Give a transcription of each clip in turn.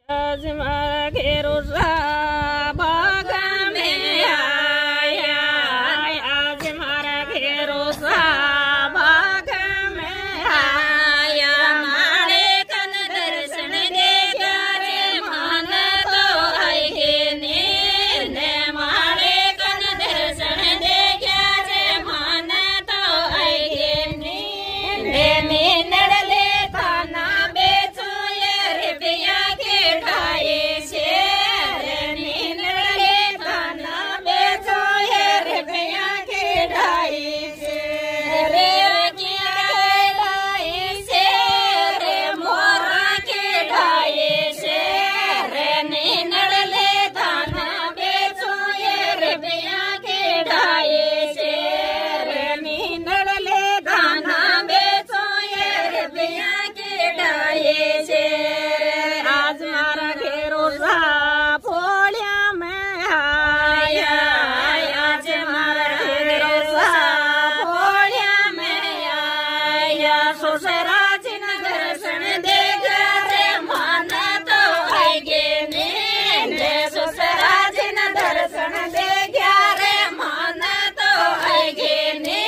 आज मारा घेरो सा बागा में आया, आज मारा घेरो सा बागा में आया। मारे कन दर्शन दे रे मन तो आए ने मारे कन दर्शन दे रे मन तो आए ने नड़ले थाना बेचो ये रुपया के ढाई से नड़ले थाना बेचो ये रुपया के ढाई से रे ढाई से रे मोरा के ढाई से रे नड़ले थाना बेचो ये रुपया के ढाई से रे नड़ले थाना बेचो ये रुपया के ढाई से। आज मारा घेरो सा फोड़िया में आया, आज मारा घेरो सा फोड़िया में आया। ससुरा जिन दर्शन दे रे मन तो आएगे ने ससुरा जिन दर्शन दे रे मन तो आएगे ने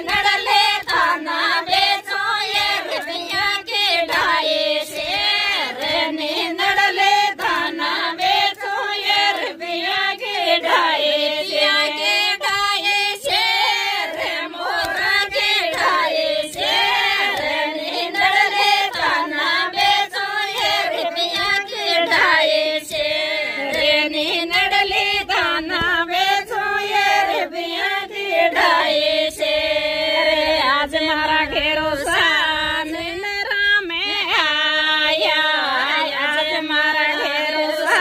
नड़ले थाना बेचो ये रुपया के ढाई से नड़ले थाना बेचो ये रुपया के ढाई से रे मोरा के ढाई से नड़ले थाना बेचो ये रुपया के ढाई से नड़ले थाना बेचो ये रुपया के ढाई से। आज मारा घेरो सा नरा में आया, आज मारा घेरो सा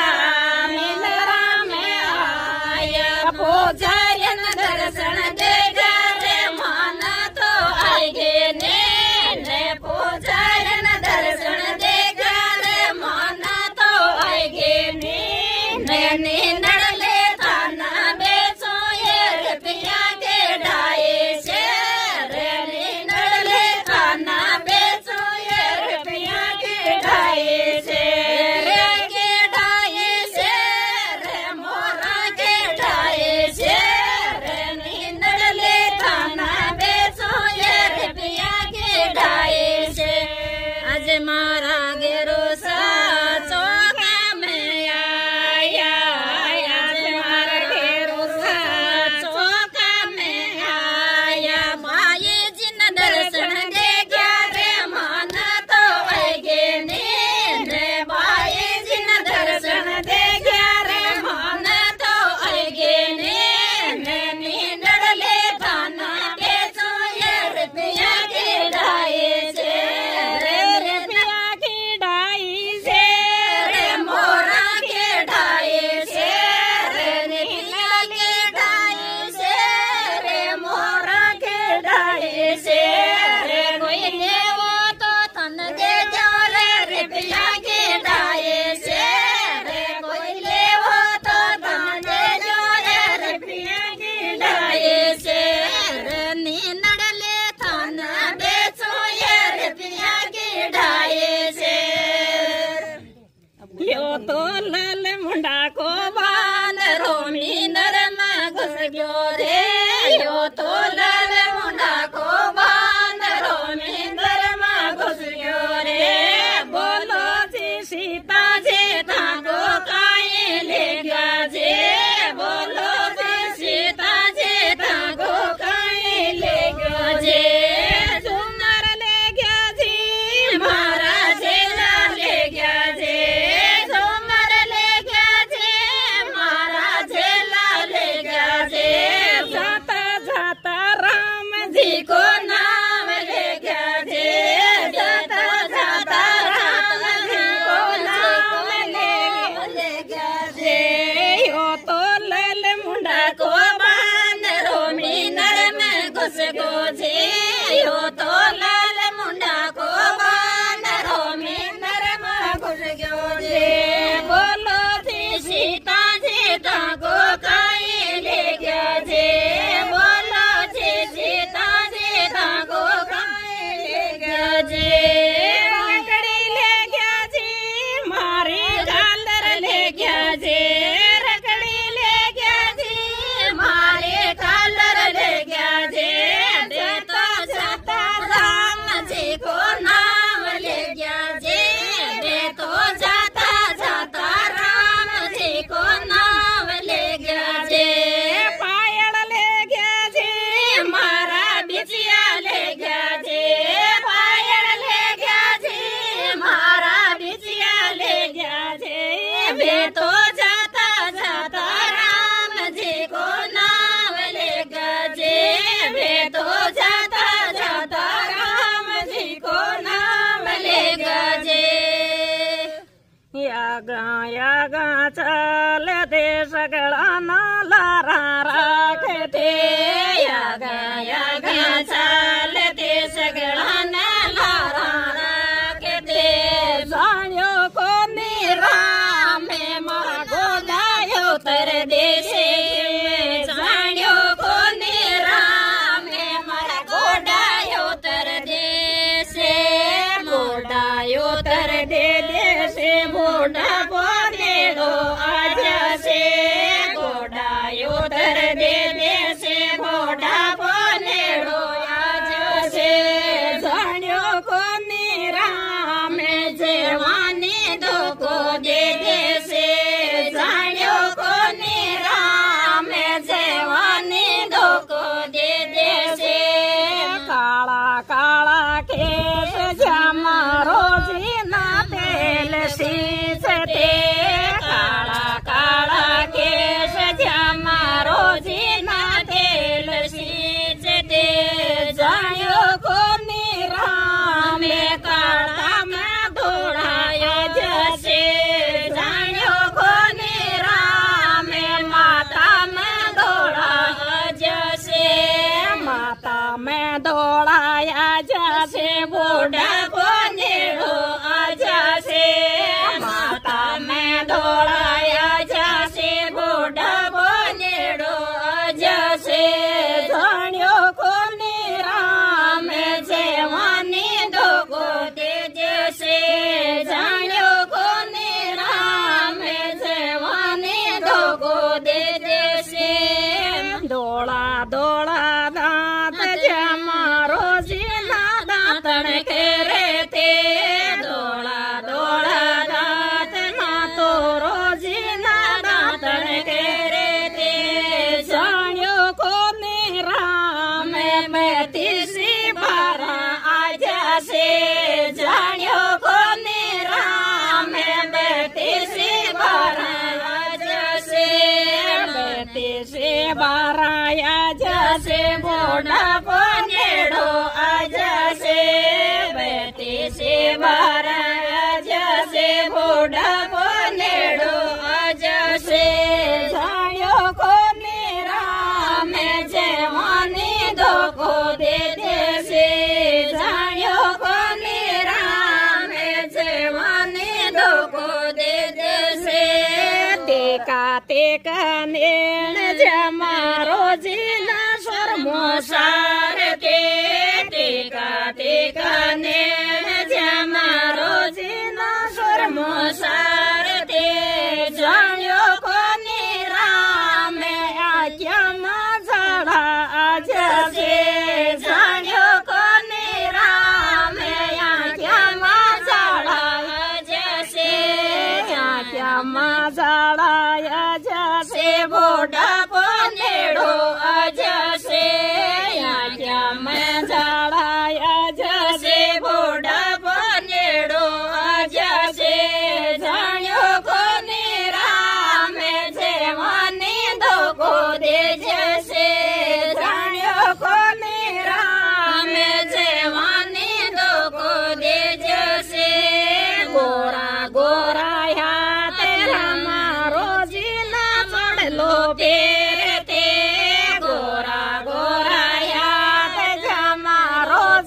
नरा में आया। पूजारियन दर्शन दे रे मन तो आएगे ने पूजारियन दर्शन दे रे मन तो आएगे ने नड़ले थाना बेचो ये रुपया के ढाई से नड़ले थाना बेचो ये रुपया के ढाई से रे मोरा के ढाई से नड़ले थाना बेचो ये रुपया के ढाई से। आज मारा घेरो सा चौका में आया, आज मारा घेरो सा चौका में आया। माये जिन दर्शन दे रे मन तो आएगे ने माये जिन दर्शन दे रे मन तो आएगे ने नड़ले थाना बेचो ये रुपया के ढाई से रुपया के ढाई से रे मोरा के ढाई से रुपया के ढाई से रे मोरा के ढाई से कोई ले वो तो तन दे जाओ रे रुपया के ढाई से कोई ले वो तो तन दे जाओ रे रुपया के ढाई से नड़ले थाना बेचो ये रुपया के ढाई से। यो तो लाल मुंडा को बांध रोमी नरम घुस गयो रे, यो तो लाल मुंडा को बांध रोमी नरम घुस गयो रे। बोलो जी सीता जी थाको काई ले गया जे, बोलो जी सीता जी थाको काई ले गया जे। झूमर ले गया जी मारा झेला ले गया जे, झूमर ले गया जे मारा झेला ले गया जे। जाता जाता राम जी को नाम ले गया जे, जाता जाता राम जी को नाम गया जे रखड़ी ले गया जी मारे कलर ले गया जे दे तो जाता राम जी को नाम ले गया जे दे तो जाता जाता राम जी को नाम ले गया जे पायल ले गया जे मारा बिचिया ले गया जे पायल ले गया जे मारा बिचिया ले गया जे वे तो जाता जाता राम जी को नाम ले गया जे वे तो जाता जाता राम जी को नाम ले गया जे यागा चल दे सगळा नाला राखते यागा चल दे सगळा नाला राखते जाण्यो कोणी राम मारा गोदायो तर देशे जाण्यो कोणी राम मारा गोडायो तर देशे गोडायो तर दे देशे गोडा बोलेडो आजसे गोडायो तर दे देशे गोडा बोलेडो आजसे जाण्यो कोणी राम जेवानी धोको दे देशे जाण्यो कोणी राम जेवानी धोको दे देशे काळा काळा केस जामा रोजी ना तेल सींचते काळा काळा केस जामा रोजी ना तेल सींचते जाण्यो कोणी राम काळा में धोळायो जसे जाण्यो कोणी राम माता में धोळायो जसे माता में धोळाया जसे बोडा बोनेडो आजसे माता में धोळाया जसे बोडा बोनेडो आजसे जाण्यो कोणी राम जेवानी धोको दे जसे जाण्यो कोणी राम जेवानी धोको दे जसे दोळा दोळा दात जमा रोजी ना दातण खेरते दोळा दोळा दात ना तो रोजी ना दातण खेरते जाण्यो कोणी राम मैं तीसी बारा आजसे जाण्यो कोणी राम मैं तीसी बारा आजसे तीसी बारा आजसे बोडा बोनेडो आजसे तीसी बारा आजसे बोडा बोनेडो आजसे जाण्यो कोणी राम जेवानी धोको दे देशे जाण्यो कोणी राम जेवानी धोको दे देशे टेका टेका नेण जमा रोजी ना शर्मो सारते टेका टेका नेण जमा रोजी ना शर्मो सारते जाण्यो कोणी राम आज्ञा माझा आजसे जाण्यो कोणी राम आज्ञा माझा आजसे आज्ञा माझा आजसे बोडा बोनेडो आजसे आज्ञा माझा आजसे बोडा बोनेडो आजसे जाण्यो कोणी राम जेवानी धोको दे जसे जाण्यो कोणी राम जेवानी धोको दे जसे गोरा गोरा ह्यात रामा रोजी ना चढलो पेरते गोरा गोरा ह्यात जमा रोजी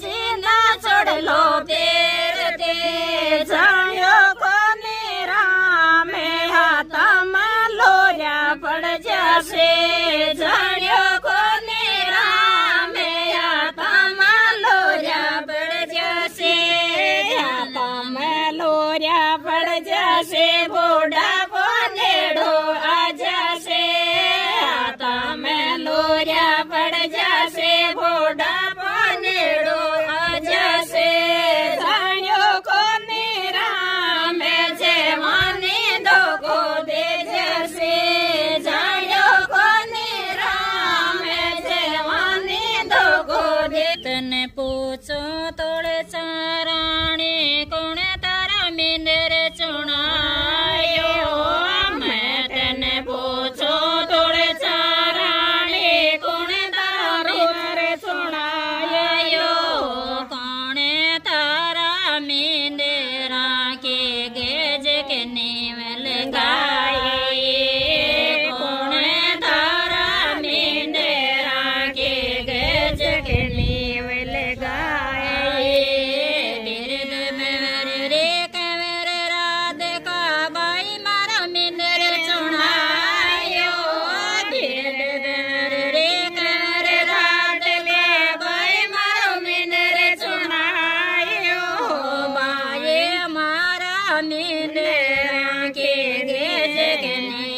नींद के गे जगने